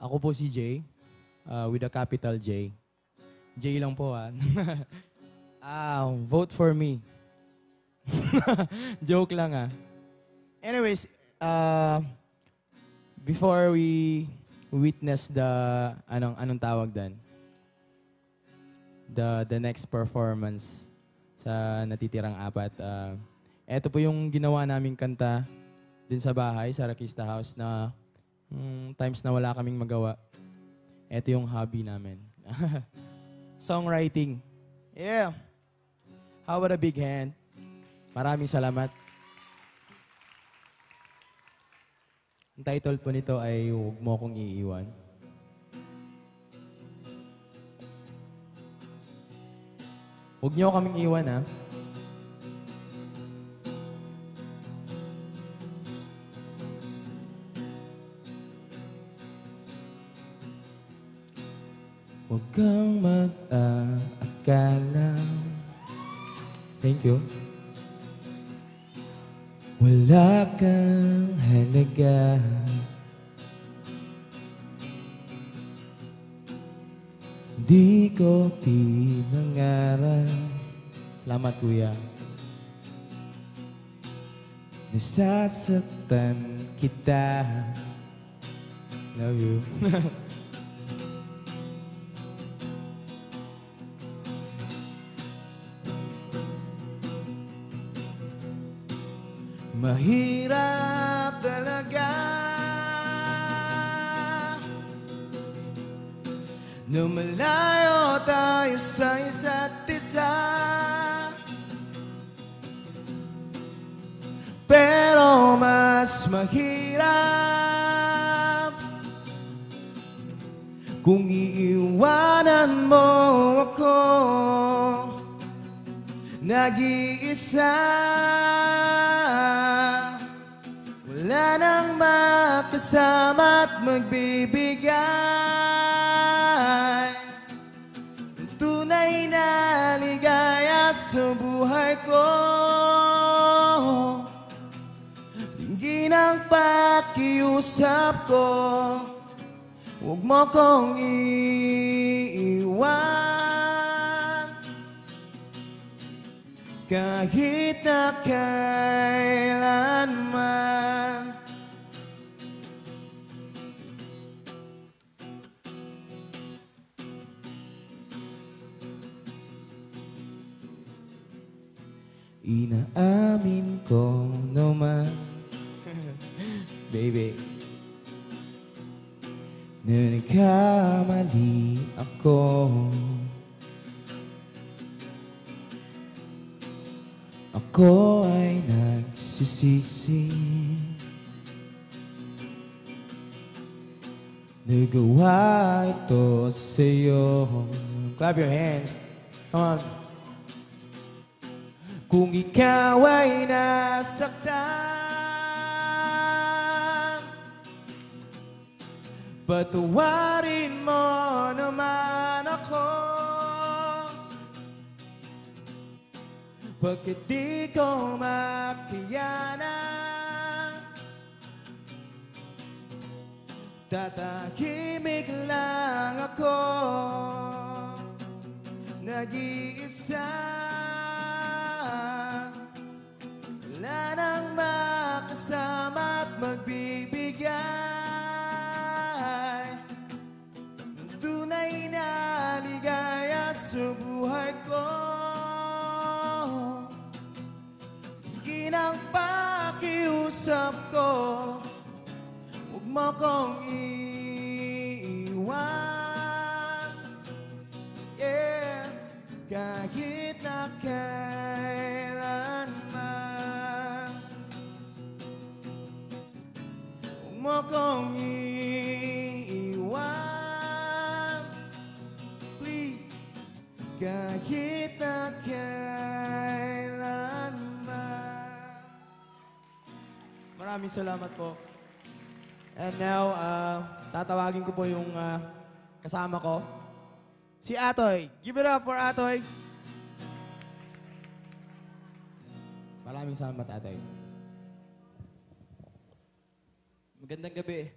Ako po si Jay, with a capital J. J lang po, ha. Vote for me. Joke lang, ha. Anyways, before we witness the, anong tawag dan? The next performance sa natitirang apat. Ito po yung ginawa naming kanta din sa bahay, sa Rakista House, na times na wala kaming magawa. Ito yung hobby namin. Songwriting. Yeah. How about a big hand? Maraming salamat. Ang title po nito ay Huwag Mo Kong Iiwan. Huwag niyo kaming iwan, ha? Huwag kang mag-aakala. Thank you. Wala kang halaga. Di ko pinangarap. Salamat, Kuya. Nasasaktan kita. Love you. Mahirap talaga na malayo tayo sa isa't isa, pero mas mahirap kung iiwanan mo ako nag-iisa. Wala nang makasama at magbibigay ng tunay na ligaya sa buhay ko. Dinggin ang pakiusap ko, huwag mo kong iiwan kahit na kailanman. Inaamin ko naman, baby, na nagkamali ako. Ako ay nagsisisi, nagawa ito sa'yo. Clap your hands. Come on. Kung ikaw ay nasaktan, patawarin mo naman ako. Pagkat di ko makayanan, tatahimik lang ako, nag-iisa. Wala nang makasama at magbibigay ng tunay na ligaya sa buhay ko. Ang pakiusap ko, huwag mo kong iiwan, yeah, kahit na kailanman. Huwag mo kong iiwan, please, kahit na kailanman. Maraming salamat po. And now, tatawagin ko po yung kasama ko, si Atoy. Give it up for Atoy. Maraming salamat, Atoy. Magandang gabi.